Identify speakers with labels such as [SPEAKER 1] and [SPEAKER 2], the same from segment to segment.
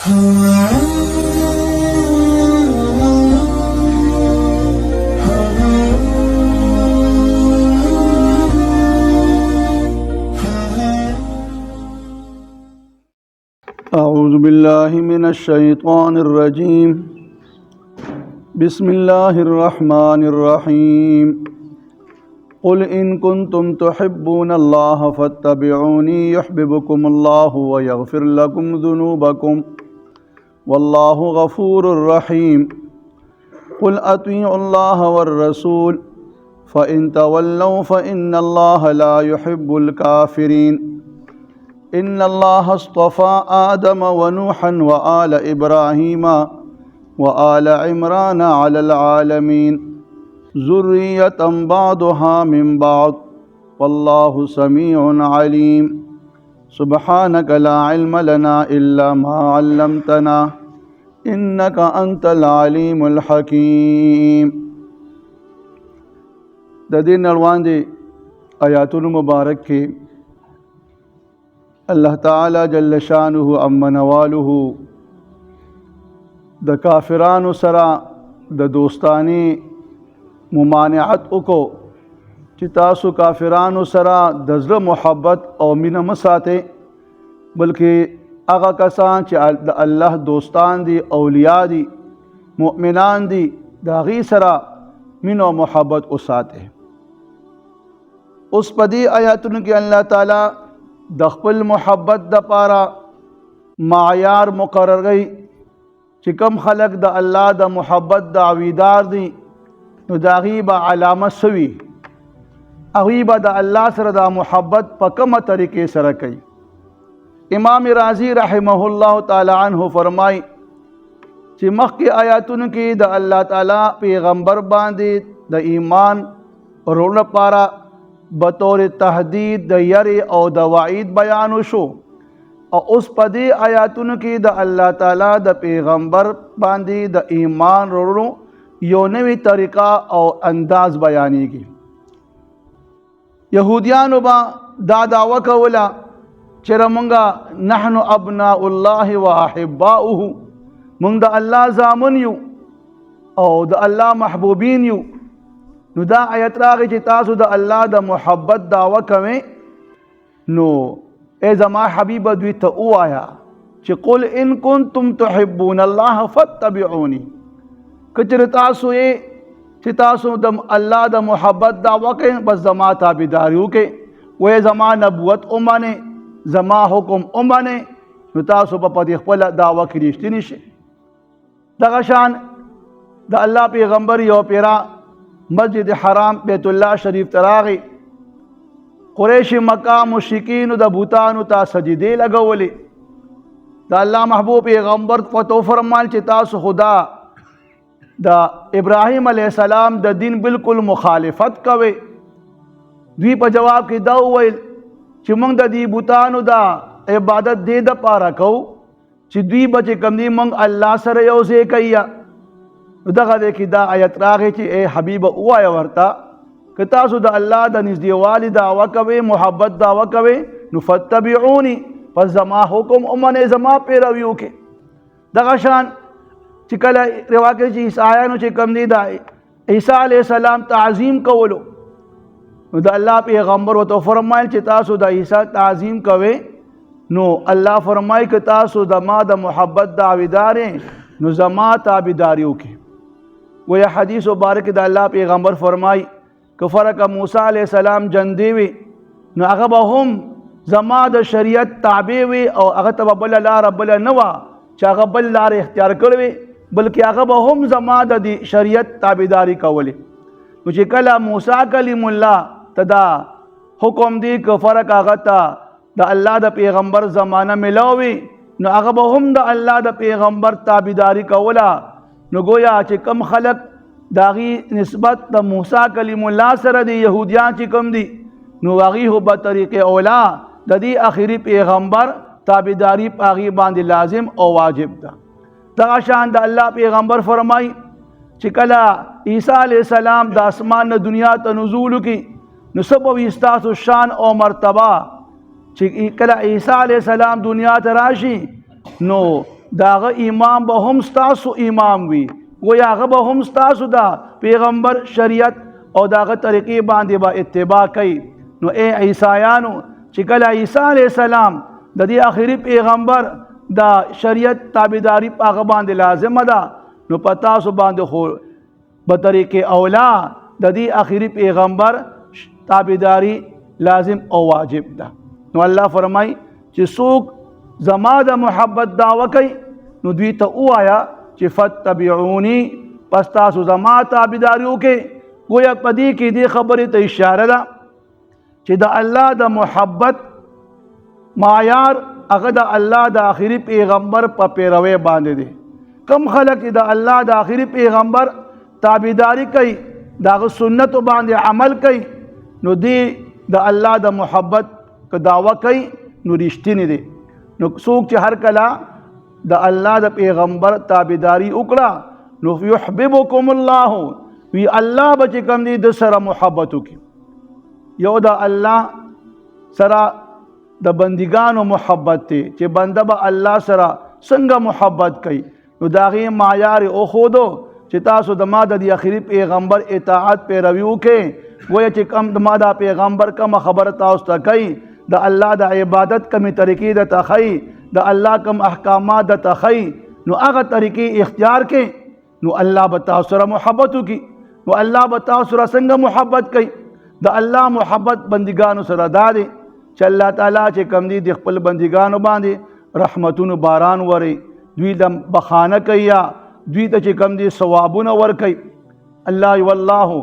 [SPEAKER 1] أعوذ بالله من الشيطان الرجيم. بسم الله الرحمن الرحيم. قل إن كنتم تحبون الله فاتبعوني يحببكم الله ويغفر لكم ذنوبكم والله غفور رحيم. قل أطيعوا الله والرسول فإن تولوا فإن الله لا يحب الكافرين. إن الله اصطفى آدم ونوحا وآل إبراهيم وآل عمران على العالمين ذرية بعضها من بعض والله سميع عليم. سبحانك لا علم لنا إلا ما علمتنا إنك أنت العليم الحكيم. د دې نړوان دي آیاتونو مبارک کې اللہ تعالی جل شانه اما نواله د کافرانو سره د دوستانی ممانعت وکړو چې تاسو کافرانو سره د زړه محبت او مینه مه ساتئ، بلکې هغه کسان چې د الله دوستان دي، اولیاء دي، مؤمنان دي، د هغوی سره مینه او محبت وساتئ. اوس په دې آیاتونو کې الله تعالی د خپل محبت د پاره معیار مقرر گئی چې کم خلق د الله د محبت د عویدار دي نو د هغوی به علامه سوي، هغوی به د الله سره د محبت په کومه طریقې سره کوي. امام رازی رحمه الله تعالی عنه فرمای چې مخکې آیاتونو کې د الله تعالی پیغمبر باندې د ایمان ورولو لپاره بطور تهدید د یری او د وعید بیان شو، او اوس په دې آیاتونو کې د الله تعالی د پیغمبر باندې د ایمان وروړو یو نوی طریقه او انداز بیانېږي. یهودیانو به دا دعوه کوله چې مونږه نحن ابناء الله و احباؤه، مونږ د الله زامن یو او د الله محبوبین یو. نو دا آیت راغی چې تاسو د الله د محبت دعوه کوئ، نو ای زما حبیب دوی ته ووایه چې قل ان کنتم تحبون الله فاتبعونی. که چېرې تاسو چې تاسو د الله د محبت دعوه کوئ، بس زما تابعداري وکړئ، وایي زما نبوت ومنئ، زما حکم ومنئ، نو تاسو به په دې خپله دعوه کې رښتیني شئ. دغه شان د الله پیغمبر یو پیرا مسجد حرام بیت الله شریف تراغی، قریش مکہ مشرکین د بوتانو ته سجدې لګولې. د الله محبوب پیغمبر فتو فرمایل چې تاسو خدا د ابراهیم علیه السلام د دین بالکل مخالفت کوئ. دوی په جواب کې دا وویل چې موږ د دې بوتانو د عبادت دې دپاره کوو چې دوی به چې کوم دي موږ الله سره یو ځای کوي. دغه دی کې دا آیت راغی چې ای حبیب ووایه ورته که تاسو د الله د نږدېوالي دعوه کوئ، محبت دعوه کوئ، نو فتبعوني، پس زما حکم ومنئ، زما پیروي وکړئ. دغه شان چې کله روا کې چې عیسایانو چې کوم دي د عیسی علیه السلام تعظیم کولو، نو د الله پیغمبر ورته فرمایل چې تاسو د عیسی تعظیم کوئ، نو الله فرمایي که تاسو زما د محبت دعویدار یې نو زما تابعداري وکړئ. وی حدیث مبارک د الله پیغمبر فرمای که فرق موسی علیہ السلام جندی وی نو هغه به هم زما د شریعت تابع وي، او هغه ته به بله لاره بله نه وه چې هغه بل لاره اختیار کړې وي، بلکې هغه به هم زما د شریعت تابعداري کولې. نو چې کله موسی کلیم الله ته دا حکم دی که فرق هغه ته د الله د پیغمبر زمانه ملاوي، نو هغه به هم د الله د پیغمبر تابعداري کوله. نو گویا چې کم خلق داغي نسبت د موسی کلیم الله سره دی، یهودیان چې کم دی، نو هغوی خو به طریق اولا د دې آخري پیغمبر تابعداري په هغوی باندې لازم او واجب ده. دغه شان د الله پیغمبر فرمای چې کله عیسی علیہ السلام د اسمان نه دنیا ته نزول وکړي، نو څه به وي ستاسو شان او مرتبه چې کله عیسی علیہ السلام دنیا ته راشي، نو داغه امام به هم ستاسو امام وي گویا هغه به هم ستاسو دا پیغمبر شریعت او داغه طریقې باندې با اتباع کوي. نو اے عیسایانو چې کله عیسی علیه السلام د دې آخري پیغمبر دا شریعت تابعداري په هغه باندې لازمه ده، نو په تاسو باندې خو په طریقې اولا د دې آخري پیغمبر تابعداري لازم او واجب ده. نو الله فرمای چې څوک زما د محبت دعوه کوي نو دوی ته ووایه چې فتبعوني، پس تاسو زما تابعداري وکړئ. گویا په دې کې دې خبرې ته اشاره ده چې د الله د محبت معیار هغه د الله د آخري پیغمبر په پیروي باندې دی. کم خلک د الله د آخري پیغمبر تابعداري کوي، دغه سنتو باندې عمل کوي، نو دې د الله د محبت که دعوه کوي نو رښتینی دی. نو څوک چې هر کله د الله د پیغمبر تابعداري وکړه نو یحببکم الله، وی الله به چې کوم دی د سره محبت وکړي. یو د الله سره د بندګانو محبت دی چې بنده به الله سره څنګه محبت کوي، نو د هغې معیار وښودو چې تاسو د ما د آخري پیغمبر اطاعت پیروي وکړئ. گویا چې کم د ما د پیغمبر کومه خبره تاسو ته کوي، د الله د عبادت کمې طریقې درته ښیي، د الله کم احکامات درته ښیي، نو هغه طریقې اختیار کړئ، نو الله به تاسو سره محبت وکړي. نو الله به تاسو سره څنګه محبت کوي؟ د الله محبت بندګانو سره دا دی چې الله تعالی چې کم دی د خپل بندګانو باندې رحمتونو باران وري، دوی د بخانه کوي یا دوی ته چې کم دی ثوابونه ورکوي. الله والله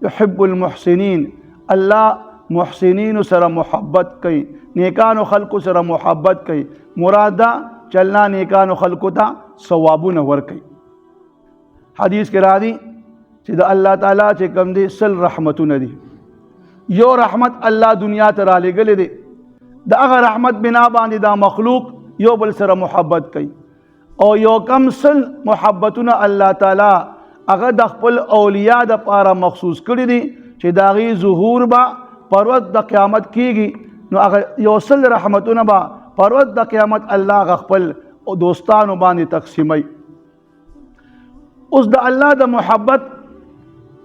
[SPEAKER 1] يحب المحسنین، الله محسنین سره محبت کوي، نیکانو خلقو سره محبت کوي. مراد دا چې الله نیکانو خلقو ته ثوابونه ورکوي. حدیث کې راځي چې د الله تعالی چې کم دی سل رحمتونه دي. یو رحمت الله دنیا ته را لېږلی دی، د هغه رحمت بنا باندې دا مخلوق یو بل سره محبت کوي، او یو کم سل محبتونه الله تعالی هغه د خپل اولیاء د پاره مخصوص کړي دي چې د هغې ظهور به پر ورځ د قیامت کېږي. نو هغه یو سل رحمتونه به پر ورځ د قیامت الله هغه خپل دوستانو باندې تقسیموي. اوس د الله د محبت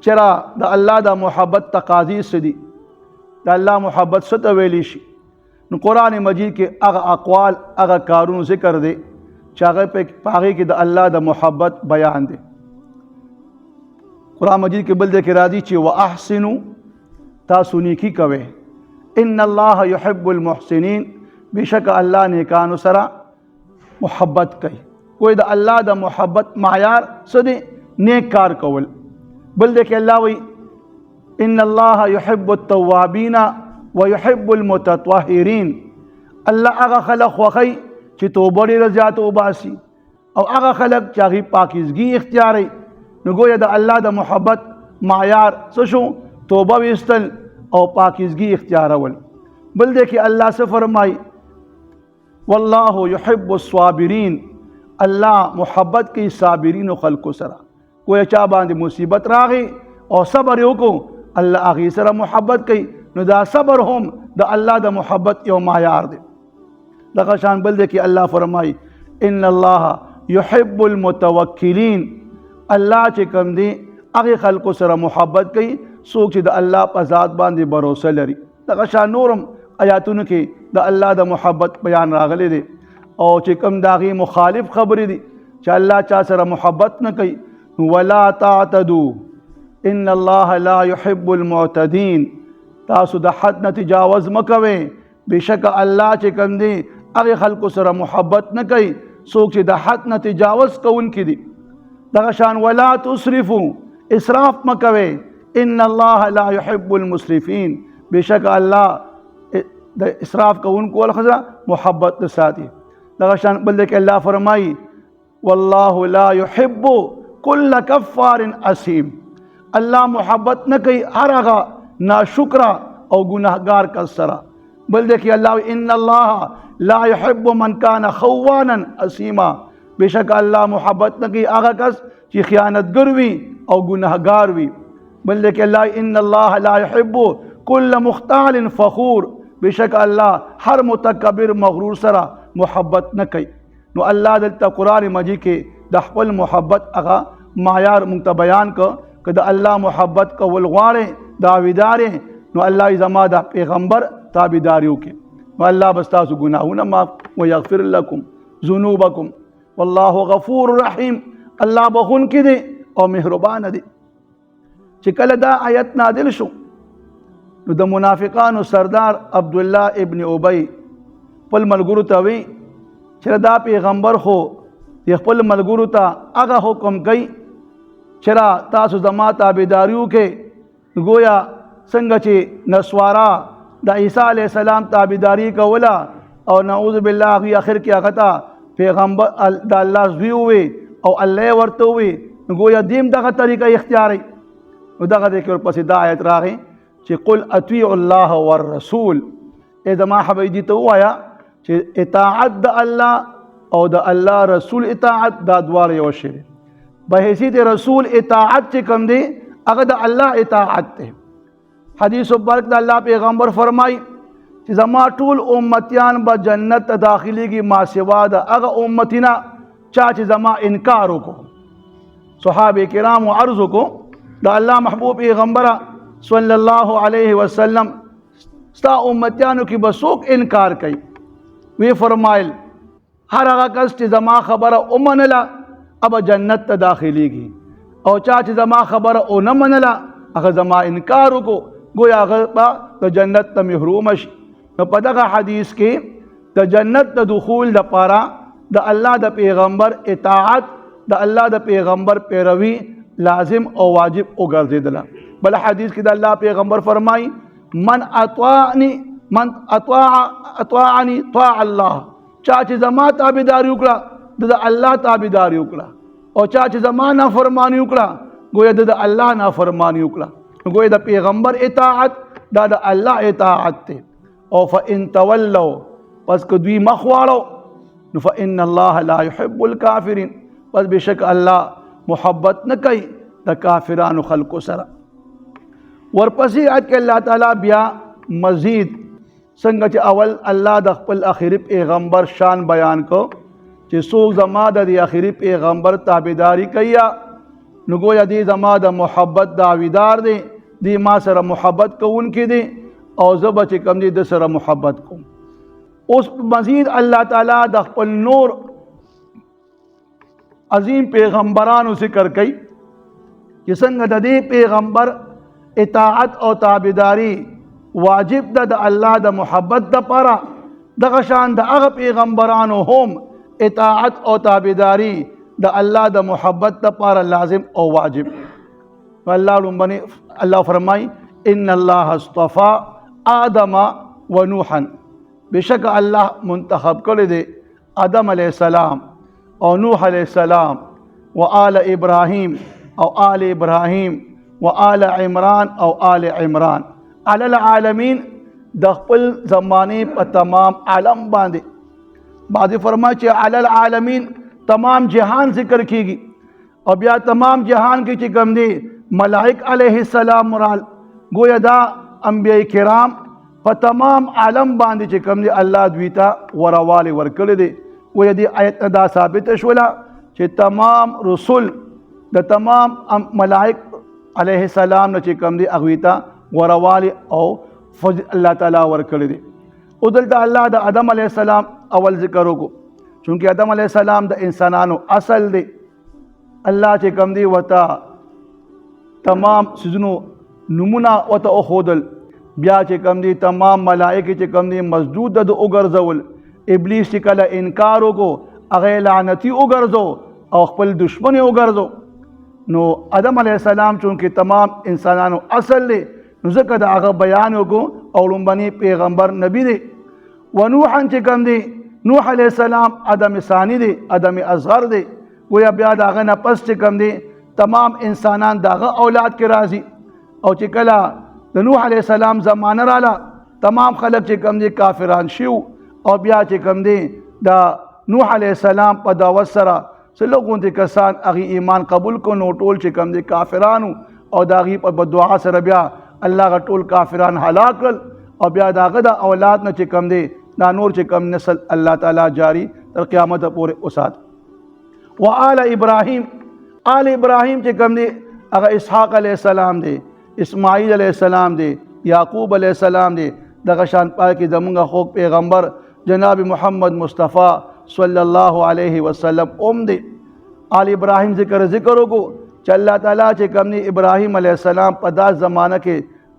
[SPEAKER 1] چرا د الله د محبت تقاضی څه دي؟ د الله محبت څه ته ویلی شي؟ نو قرآن مجید کې هغه اقوال هغه کارونو ذکر دی چې هغه په هغې کې د الله د محبت بیان دی. قرآن مجید کې بل ځای کې راځي چې واحسنوا، تاسو نیکی کوئ، ان الله يحب المحسنین، بشک الله نیکانو سره محبت کوي. کوئی د الله د محبت معیار څه دی؟ نیک کار کول. بل ځای کې الله وایي ان الله يحب التوابین ويحب المتطهرین، الله هغه خلق خوښوي چې توبه ډېره زیاته وباسي او هغه خلق چې هغې پاکیزګي اختیاروي. نو گویا د الله د محبت معیار څه شو؟ توبه ویستل او پاکیزګي اختیارول. بل دی کې الله څه فرمایي؟ والله يحب الصابرین، الله محبت کوي صابرینو خلقو سره. گویا چا باندې مصیبت راغی او صبر یې وکړو، الله هغې سره محبت کوي. نو دا صبر هم د الله د محبت یو معیار دی. دغه شان بل دی کې الله فرمایي ان الله يحب المتوکلین، الله چې کوم دی هغې خلقو سره محبت کوي څوک چې د الله په ذات باندې باور لري. دغه شان نورم آیاتونو کې د الله د محبت بیان راغلی دی، او چې کوم د هغې مخالف خبرې دي چې الله چا سره محبت نه کوي. ولا تعتدوا ان الله لا يحب المعتدین، تاسو د حد نه تجاوز مه کوئ، بېشکه الله چې کوم دی هغې خلقو سره محبت نه کوي څوک چې د حد نه تجاوز کوونکي دي. دغه شان ولا تسرفوا، اسراف مه کوئ، ان الله لا يحب المسرفین، بېشکه الله د اسراف کوونکو څخه محبت نه ساتي. دغه شان بل دی کې الله فرمایي والله لا يحب كل كفار اثیم، الله محبت نه کوي هر هغه ناشکره او ګناهګار کس سره. بل دی کې الله ان الله لا يحب من كان خوانا اثیما، بېشکه الله محبت نه کوي هغه کس چې خیانتګر وي او ګناهګار وي. بل دی کې الله ان الله لا يحب كل مختال فخور، بېشکه الله هر متکبر مغرور سره محبت نه کوي. نو الله دلته قرآن مجید کې د خپل محبت هغه معیار مونږ ته بیان که د الله محبت کول غواړې داویدارې نو الله زما د پیغمبر تابعداري وکړي نو الله بس تاسو ګناهونه معاف ويغفر لكم ذنوبکم والله غفور رحیم الله بخون کې دی او مهربان دی. چې کله دا آیت نازل شو نو د منافقانو سردار عبد الله ابن ابی خپل ملګرو ته وی چې دا پیغمبر خو خپل ملګرو ته هغه حکم کوي چې تاسو زما تابعداري وکړئ گویا څنګه چې نسوارا د عیسی علیه السلام تابعداري کوله او نعوذ بالله هغې اخر کې هغه ته پیغمبر د الله زوی ووی او الله ورته ووی نو گویا دیم دغه طریقه اختیاري نو دغه دی کې ورپسې دا آیت راغی چې قل اطیعوا الله والرسول ای زما حبیبي ته ووایه چې اطاعت د الله او د الله رسول اطاعت دا دواړه یو شی دی. په حیثیت رسول اطاعت چې کوم دی هغه د الله اطاعت دی. حدیث مبارک د الله پیغمبر فرمای چې زما ټول امتیان به جنت ته داخليږي ما سوا د هغه امتینا چا چې زما انکار وکړو. صحابه کرام عرض وکړو د الله محبوب پیغمبر صلی الله علیه وسلم ستا امتیانو کې به څوک انکار کوي؟ وی فرمایل هر هغه کس چې زما خبره ومنله اب جنت ته داخليږي او چا چې زما خبره ونه منله هغه زما انکار وکړو گویا هغه د جنت ته محروم شي. نو په دغه حدیث کې د جنت د دخول لپاره د الله د پیغمبر اطاعت د الله د پیغمبر پیروي لازم او واجب وګرځیدله. بل حدیث کې د الله پیغمبر فرمای من اطاعني طاع الله چا چې زما تابعداري وکړه د الله تابعداري وکړه او چا چې زما نافرمانی وکړه گویا د الله نافرمانی وکړه گویا د پیغمبر اطاعت دا د الله اطاعت ته. او فإن تولوا پس که دوی مخ واړو نو فإن الله لا يحب الكافرين پس بشک الله محبت نه کوي د کافرانو خلقو سره. ورپسې آیت کې الله تعالی بیا مزید څنګه چې اول الله د خپل اخیری پیغمبر شان بیان کو چې څوک زما د اخیری پیغمبر تابعداري کوي نو گویا دی زما د محبت داویدار دی دی ما سره محبت کوونکی دی او زه به چې کوم دی د سره محبت کوم. اوس مزید الله تعالی د خپل نور عظیم پیغمبرانو ذکر کوي چې څنګه د دې پیغمبر اطاعت او تابعداري واجب ده د الله د محبت د پاره دغه شان د هغه پیغمبرانو هم اطاعت او تابعداري د الله د محبت د پاره لازم او واجب. الله لومبني الله فرمای ان الله اصطفى آدم و نوحا بشک الله منتخب کړی دی آدم علیہ السلام او نوح علیہ السلام و آل ابراهیم او آل ابراهیم و آل عمران او آل عمران علی العالمین د خپل زمانه په تمام عالم باندې. بعضی فرمایي چې علی العالمین تمام جهان ذکر کیږي او بیا تمام جهان کې چې کوم دي ملائک علیہ السلام مرال گویا دا انبیاء کرام په تمام عالم باندې چې کوم دي الله دوی ته ورواله ورکړي دي. گویا دی آیت دا ثابت شولا چې تمام رسول د تمام ملائک علیہ السلام نه چې کوم دي اغوی ته ورواله او فضل الله تعالی ورکړي دي. او دلته الله د آدم علیہ السلام اول ذکر وکړو چونکه آدم علیہ السلام د انسانانو اصل دی. الله چې کوم دی وتا تمام سيزونو نمونه وته اخودل بیا چې کوم دي تمام ملائکه چې کوم دي مسجود د وګرځول ابلیس چې کله انکار وکړو هغه لعنتی وګرځو او خپل دشمن وګرځو. نو آدم علیہ السلام چونکه تمام انسانانو اصل دی نو ځکه د هغه بیان وکړو او لومبني پیغمبر نبی دی. و نوح چې کوم دی نوح علیہ السلام آدم ثانی دی آدم اصغر دی گویا بیا د هغه نه پس چې کوم دی تمام انسانان دغه اولاد کې راځي او چې کله د نوح علیہ السلام زمانه رااله تمام خلک چې کوم دي کافران شو او بیا چې کوم دي د نوح علیہ السلام په دعوت سره څلګون دي کسان هغه ایمان قبول کو نو ټول چې کوم دي کافرانو او داغي په دعا سره بیا الله غ ټول کافران هلاک او بیا داغه د اولاد نه چې کوم دي دا نور چې کوم نسل الله تعالی جاری تر قیامت پورې وسات. وآل ابراهیم، آل ابراهیم چې کوم دی هغه اسحاق علیہ السلام دی، اسماعیل علیہ السلام دی، یعقوب علیہ السلام دی. دغه شان پای کې زمونږ خوږ پیغمبر جناب محمد مصطفی صلی الله علیه وسلم دی. آل ابراهیم ذکر وکړو چې الله تعالی چې کوم دی ابراهیم علیہ السلام په دا زمانہ کې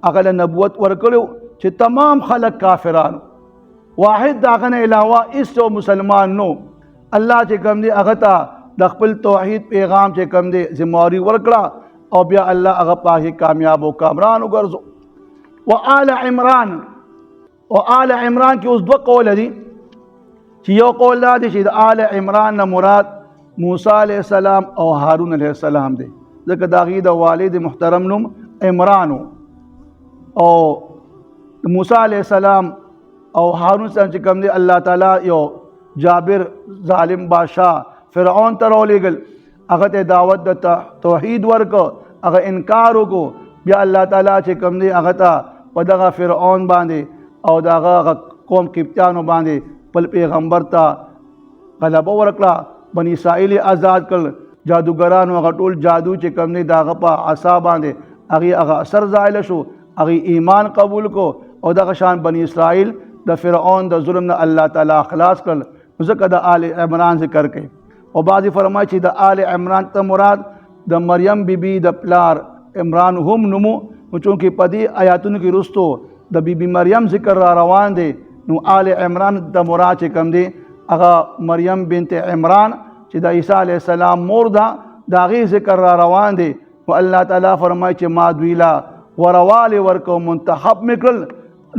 [SPEAKER 1] هغه نبوت ورکړو چې تمام خلق کافرانو، واحد داغه نه علاوه هیڅ مسلمان نو. الله چې کوم دی هغه ته د خپل توحید پیغام چې کوم دی ذمہواری ورکړه او بیا الله هغه پاکي کامیاب او کامران وګرځو. وآل عمران، وآل عمران کې اوس دوه قول دي چې یو قول دا دی چې د آل عمران نه مراد موسی علیہ السلام او هارون علیہ السلام دی، ځکه د هغوی د والد محترم نوم عمران او موسی علیہ السلام او هارون السلام چې کوم دی الله تعالی یو جابر ظالم بادشاہ فرعون ته راولېږل، هغه ته دعوت د توحید ورکو، هغه انکار وکړو، بیا الله تعالی چې کوم دی هغه ته په دغه فرعون باندې او دغه قوم قبطیانو باندې بل پیغمبر ته غلبه ورکړه، بنی اسرائیل آزاد کړل، جادوګرانو هغه ټول جادو چې کوم دی د هغه په عصا باندې هغه اثر زایله شو، هغه ایمان قبول کو او دغه شان بنی اسرائیل د فرعون د ظلم نه الله تعالی خلاص کړل. ځکه د آل عمران ذکر کوي او بعضې فرمایي چې د آل عمران ته مراد د مریم بیبي د پلار عمران هم نومو، نو چونکې په دې آیاتونو کې رستو د بیبي مریم ذکر را روان دی، نو آل عمران د مراد چې کوم دی هغه مریم بنت عمران چې د عیسی علیہ السلام مور ده، د هغې ذکر را روان دی. نو الله تعالی فرمایي چې ما دوی له وروالی ورکو، منتخب مې کړل.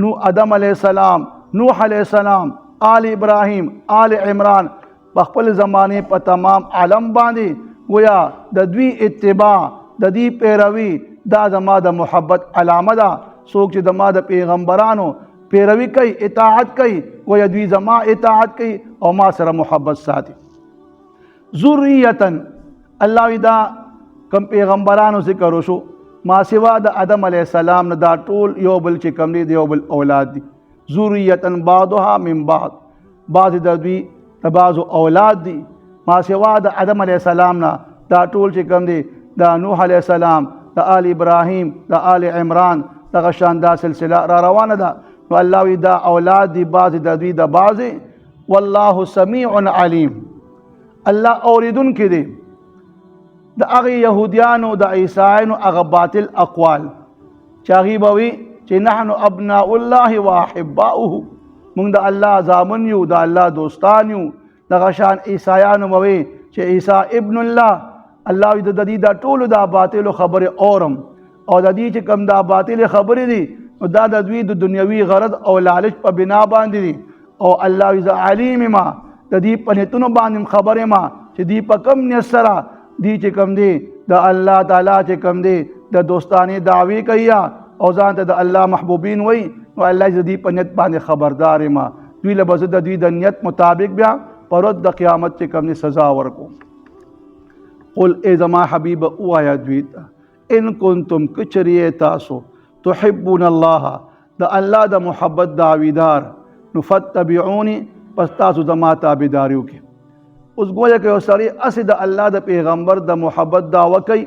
[SPEAKER 1] نو آدم علیہ السلام، نوح علیہ السلام، آل ابراهیم، آل عمران په خپل زمانې په تمام عالم باندې گویا د دوی اتباع، د دوی پیروي دا زما د محبت علامه ده. څوک چې د ما د پیغمبرانو پیروي کوي، اطاعت کوي، گویا دوی زما اطاعت کوي او ما سره محبت ساتي. ذریتن، الله وی دا کم پیغمبرانو ذکر وشو ما سوا د آدم علیہ السلام نه دا ټول یو بل چې کم دی د یو بل اولاد دي. ذریتن بعضها من بعض، بعض د دوی د بعضو اولاد دي. ما سوا د آدم علیہ السلام نه دا ټول چې کم دی د نوح علیہ السلام، د آل ابراهیم، د آل عمران دغه شان دا سلسله را روانه ده. نو الله وی دا اولاد دي بعض د دوی د بعض. والله سمیع علیم، الله اوریدونکی دی د هغه یهودیانو د عیسایانو هغه باطل اقوال چې هغوی به وي چې نحن ابناء الله و احباؤه، موږ د الله زامن یو، د الله دوستان یو. دغه شان عیسایانو به وي چې عیسی ابن الله. الله وی د دې دا ټولو دا باطلو خبرې اورم او د دې چې کوم دا باطل خبرې دي نو دا د دوی د دنیوي غرض او لالچ په بنا باندې دي. او الله وی زه علیم ما، د دې په نیتونو باندې خبرې ما چې دی په کم نیت سره دی چې کم دی د الله تعالی چې کم دی د دوستانې دعوی کوي او ځان ته د الله محبوبین وي. نو الله دې دی په نیت باندې خبردار ما، دوی له بزه د دوی د نیت مطابق بیا پرد د قیامت چې کم دی سزا ورکو. قل ای زما حبیب اوایا دوی ته ان کنتم کچریه تاسو تحبون الله د الله د محبت دعویدار، نو فتبعونی پس تاسو زما تابعداري وکړئ. اوس گویا که یو سړی اسې د الله د پیغمبر د محبت دعوه کوي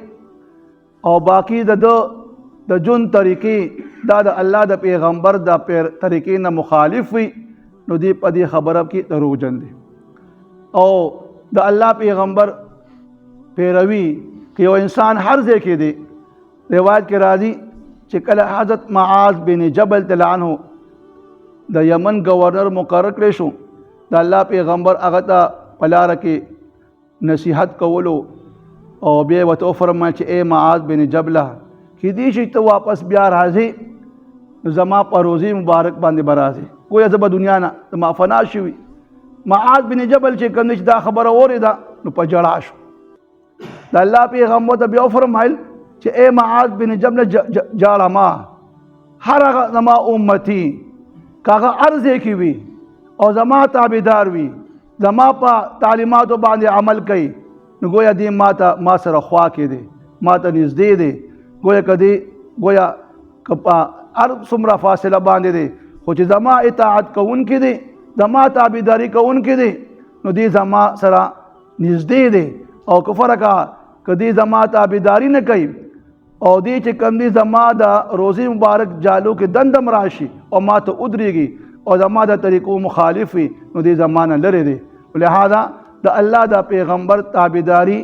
[SPEAKER 1] او باقی د جون طریقې دا د الله د پیغمبر د طریقې نه مخالف وي، نو دی په دې خبره کې دروغجن دی. او د الله پیغمبر پیروي که یو انسان هر ځای کې دی، روایت کې راځي چې کله حضرت معاذ بن جبل تعالی عنہ د یمن گورنر مقرر کړی شو، د الله پیغمبر هغه ته په لاره کې نصیحت کولو او بیا یې ورته وفرمایل چې ای معاذ بن جبله کیدای شي ته واپس بیا راځې نو زما په روزي مبارک باندې به راځې، گویا زه به دنیا نه زما فنا شوي. معاذ بن جبل چې کوم چې دا خبره اورېده نو په ژړا شو. د الله پیغمبر ته بیا وفرمایل چې ای معاذ بن جبل جاړه ما، هر هغه زما امتی کاغه هر ځای کې وي او زما تابعدار وي، زما په تعلیماتو باندې عمل کوي، نو گویا دی ما سره خوا کې دی، ما ته نږدې دی. گویا کدی گویا که په هر څومره فاصله باندې دی، خو چې زما اطاعت کوونکی دی، زما تابعداري کوونکی دی، نو دې زما سره نږدې دی او کفر کا کدی زما تابعداري نه کوي او دې چې کوم دي زما د روزي مبارک جالو کې دندم راشي او ما ته ودرېږي او زما د طریقو مخالف وي نو دې زمانه لري دی. لہذا د الله د پیغمبر تابعداري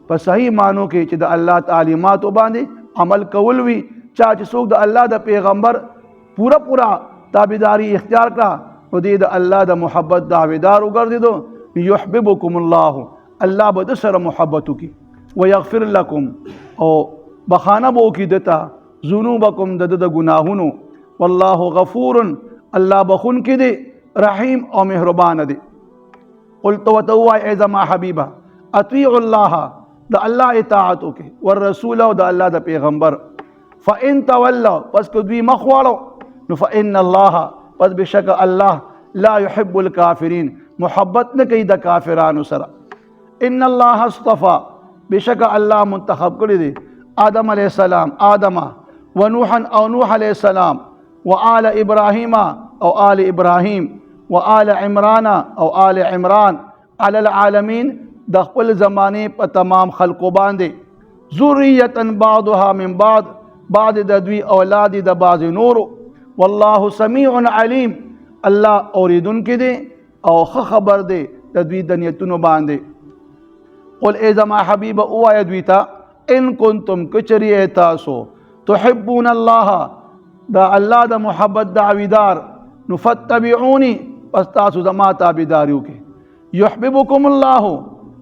[SPEAKER 1] په صحیح معنو کې چې د الله تعلیماتو باندې عمل کول وي. چا چې څوک د الله د پیغمبر پورا تابعداري اختیار کړه نو دې د الله د محبت دعویدار وګرځېدو. یحببکم الله، الله به د سره محبت وکړي. ويغفر لكم، او بخانه به وکړي دته ذنوبکم د ګناهونو. والله غفور، الله بخون کې دی، رحیم او مهربان دی. قلت وتوای ای زما حبیبه اطیع الله، د الله اطاعت وکړي، والرسول او د الله د پیغمبر. فان تولوا، پس که دوی مخ واړو نو فان الله، پس بشک الله لا يحب الكافرین، محبت نه کوي د کافرانو سره. ان الله اصطفى، بشک الله منتخب کړی دی آدم علیہ السلام، آدم ونوحا او نوح علیہ السلام، وآل ابراہیم او آل ابراہیم، وآل عمران او آل عمران، علی العالمین، د خپل زمانه په تمام خلقو باندې. ذریة بعضها من بعض، بعض د دوی اولاد د بعض نورو. والله سمیع علیم، الله اوریدونکی دی او خبر دی د دوی د نیتونو باندې. قل ای زما حبیب اوایه دوی ته ان کنتم کچری تاسو تحبون الله، دا الله د محبت دعویدار، نو فتبعونی، پس تاسو زما تابعداري وکړئ. یحببکم الله،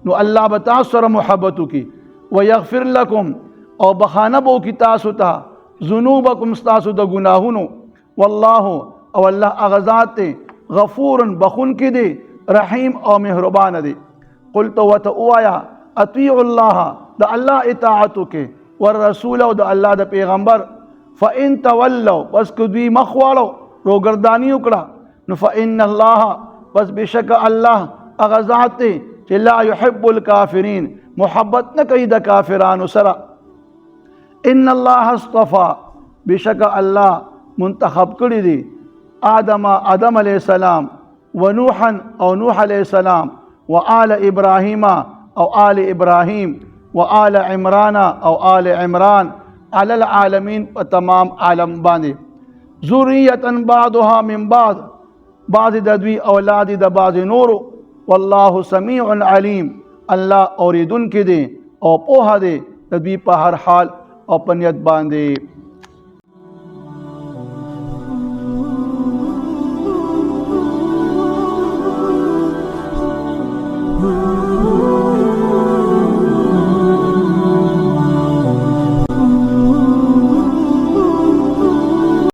[SPEAKER 1] نو الله به تاسو سره محبت وکړي. ویغفر لکم، او بخانه به وکړي تاسو ته ذنوبکم، ستاسو د ګناهونو. والله، او الله هغه ذات دی غفور، بخون کې دی، رحیم او مهربان دی. قلت وته اوایا اطیع الله، د الله اطاعت وکړئ، والرسول او د الله د پیغمبر. فان تولوا، پس که دوی مخ واړو، روګردانی وکړه، نو فان الله، پس بشک الله هغه ذات دی چې لا يحب الكافرین، محبت نه کوي د کافرانو سره. ان الله اصطفى، بشک الله منتخب کړی دی آدم علیہ السلام، ونوحا او نوح علیہ السلام، وآل ابراہیم او آل ابراہیم، وآل عمران او آل عمران، علی العالمین، په تمام عالم باندې. ذریة بعضها من بعض، بعض د دوی اولاد د بعض نورو. والله سمیع علیم، الله اوریدونکی دی او پوهه دی د دوی په هر حال او په نیت باندې.